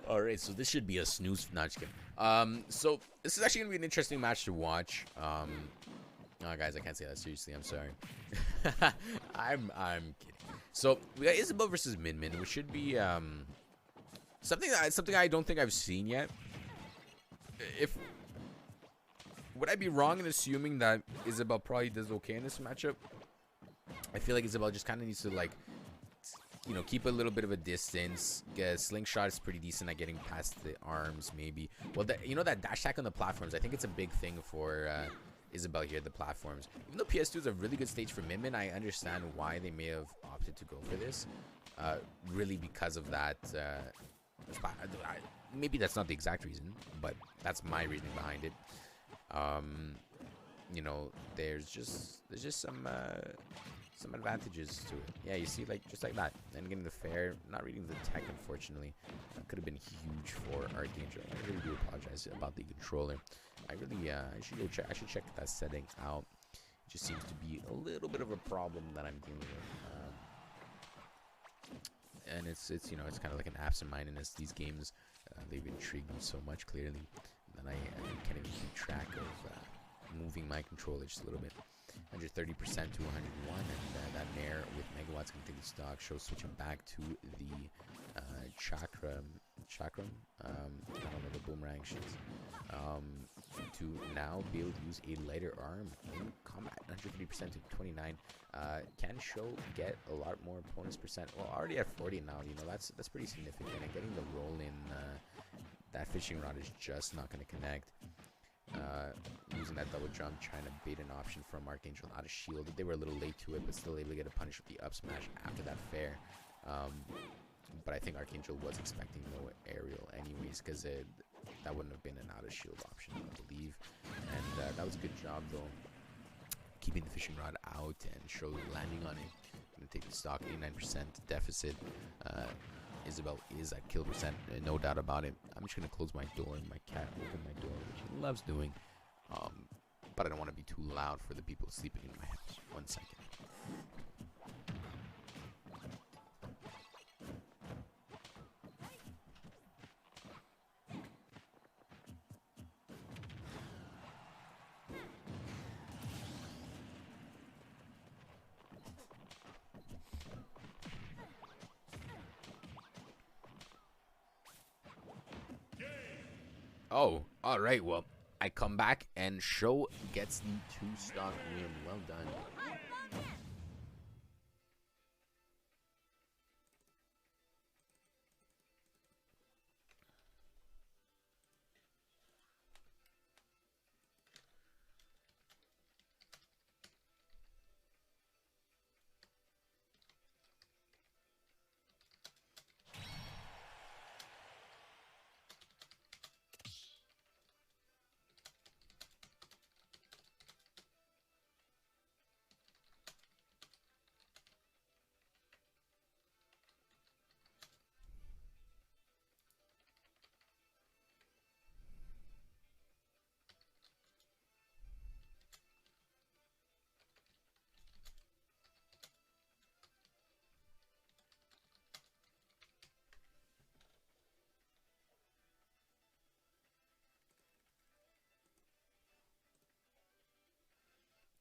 All right, so this should be a snooze. Not just kidding. So this is actually gonna be an interesting match to watch. Oh, guys, I can't say that seriously. I'm sorry. I'm kidding. So we got Isabelle versus MinMin, which should be something I don't think I've seen yet. If would I be wrong in assuming that Isabelle probably does okay in this matchup? I feel like Isabelle just kind of needs to, like, you know, keep a little bit of a distance. Slingshot is pretty decent at getting past the arms, maybe. Well, you know, that dash attack on the platforms, I think it's a big thing for Isabelle here, the platforms. Even though PS2 is a really good stage for MinMin, I understand why they may have opted to go for this. Really because of that. Maybe that's not the exact reason, but that's my reasoning behind it. You know, there's just some advantages to it. Yeah, you see, like, just like that. And getting the fair, not reading the tech, unfortunately. That could have been huge for Archangel. I really do apologize about the controller. I really, I should check that setting out. It just seems to be a little bit of a problem that I'm dealing with. And it's you know, it's kind of like an absent-mindedness. These games, they've intrigued me so much, clearly, that I can't even keep track of moving my controller just a little bit. 130% to 101, and that Nair with megawatts can take the stock. Shows switching back to the chakram. I don't know, the boomerang shits. To now be able to use a lighter arm in combat. 130% to 29. Can show get a lot more bonus percent. Well, already at 40 now. You know, that's pretty significant. And getting the roll in that fishing rod is just not going to connect. Using that double jump, trying to bait an option from Archangel out of shield. They were a little late to it, but still able to get a punish with the up smash after that fair. But I think Archangel was expecting no aerial anyways, because that wouldn't have been an out of shield option, I believe. And that was a good job, though, keeping the fishing rod out and show landing on it. Gonna take the stock, 89% deficit. Isabelle is at kill percent, no doubt about it. I'm just gonna close my door and my cat open my door, which he loves doing. But I don't want to be too loud for the people sleeping in my house. 1 second. Oh, all right. Well, I come back and Show gets the 2-stock win. Well done.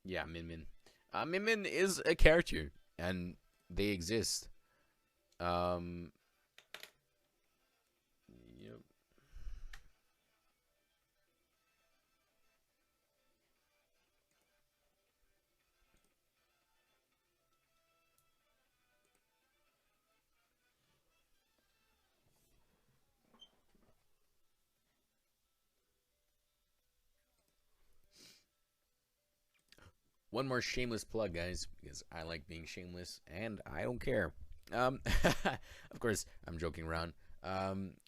Yeah, MinMin. MinMin is a character, and they exist. Yep. One more shameless plug, guys, because I like being shameless, and I don't care. Of course, I'm joking around.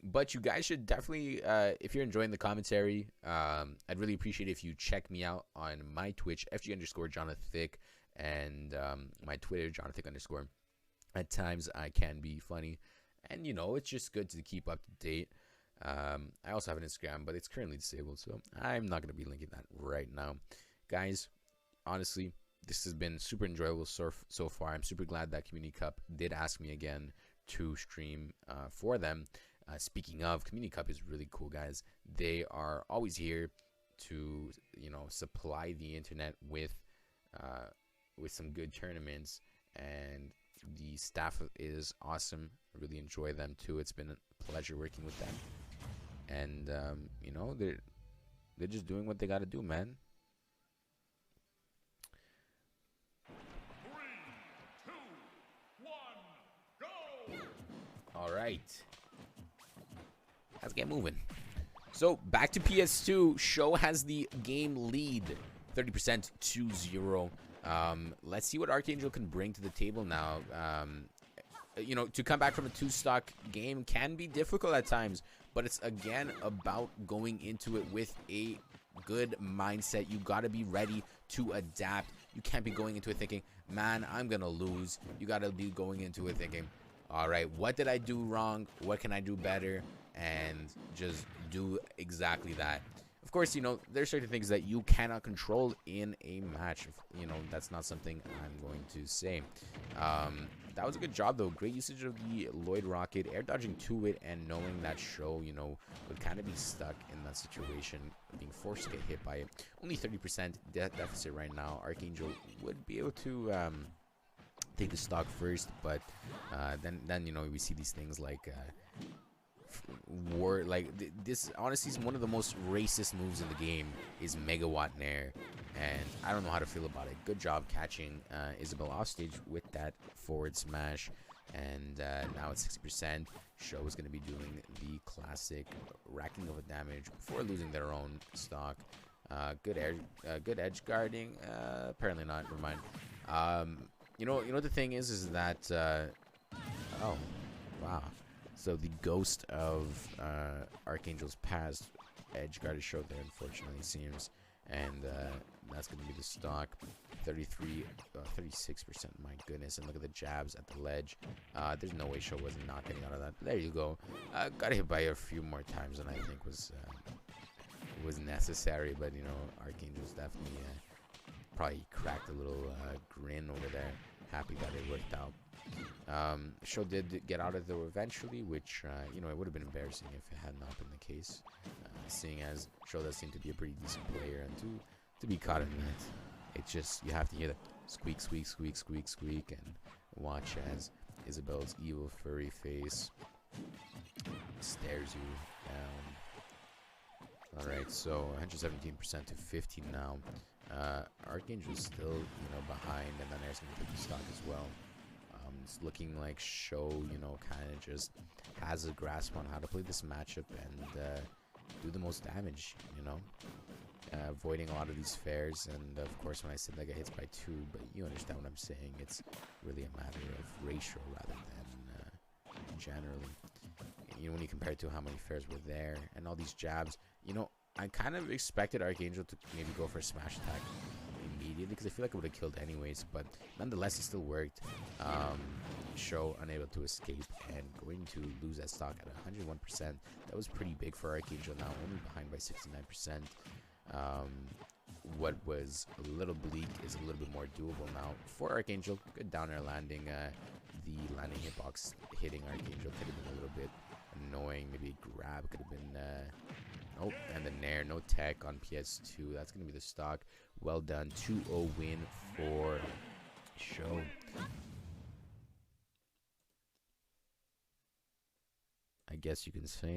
But you guys should definitely, if you're enjoying the commentary, I'd really appreciate it if you check me out on my Twitch, FG_Jonathicc, and my Twitter, Jonathicc_. At times, I can be funny, and, you know, it's just good to keep up to date. I also have an Instagram, but it's currently disabled, so I'm not going to be linking that right now. Guys, honestly, this has been super enjoyable so far. I'm super glad that Community Cup did ask me again to stream for them. Speaking of, Community Cup is really cool, guys. They are always here to, you know, supply the internet with some good tournaments, and the staff is awesome. I really enjoy them too. It's been a pleasure working with them, and you know, they're just doing what they got to do, man. 3, 2, 1, go! All right, let's get moving. So back to PS2. Show has the game lead, 30% to 0. Let's see what Archangel can bring to the table now. You know, to come back from a 2-stock game can be difficult at times, but it's again about going into it with a good mindset. You got to be ready to adapt. You can't be going into it thinking, man, I'm gonna lose. You got to be going into it thinking, all right, what did I do wrong? What can I do better? And just do exactly that. Of course, you know, there's certain things that you cannot control in a match. You know, that's not something I'm going to say. That was a good job, though. Great usage of the Lloyd Rocket, air dodging to it, and knowing that Show, you know, would kind of be stuck in that situation, being forced to get hit by it. Only 30% deficit right now. Archangel would be able to take the stock first, but then you know, we see these things like this honestly is one of the most racist moves in the game, is Megawatt Nair, and I don't know how to feel about it. Good job catching Isabelle off stage with that forward smash, and now it's 60%. Show is going to be doing the classic racking of a damage before losing their own stock. Good edge guarding. Apparently not. Never mind. You know the thing is that oh wow. So the ghost of Archangel's past edge guard is showed there, unfortunately, it seems. And that's going to be the stock. 36%, my goodness. And look at the jabs at the ledge. There's no way Show was not getting out of that. But there you go. Got hit by a few more times than I think was necessary. But, you know, Archangel's definitely probably cracked a little grin over there. Happy that it worked out. Show did get out of there eventually, which you know, it would have been embarrassing if it had not been the case, seeing as Show does seem to be a pretty decent player, and to be caught in that, it's just, you have to hear the squeak, squeak, squeak, squeak, squeak, and watch as Isabelle's evil furry face stares you down. Alright, so 117% to 15 now. Archangel's still, you know, behind, and then there's going to take the stock as well. It's looking like Show, you know, kind of just has a grasp on how to play this matchup and do the most damage, you know, avoiding a lot of these fares. And of course, when I said that, get hits by 2, but you understand what I'm saying. It's really a matter of ratio rather than generally. You know, when you compare it to how many fares were there and all these jabs, you know, I kind of expected Archangel to maybe go for a smash attack immediately, because I feel like it would have killed anyways, but nonetheless it still worked. Show unable to escape and going to lose that stock at 101%. That was pretty big for Archangel, now only behind by 69%. What was a little bleak is a little bit more doable now for Archangel. Good down air landing. The landing hitbox hitting Archangel could have been a little bit annoying. Maybe a grab could have been oh, and the Nair, no tech on PS2. That's going to be the stock. Well done. 2-0 win for Show. I guess you can say.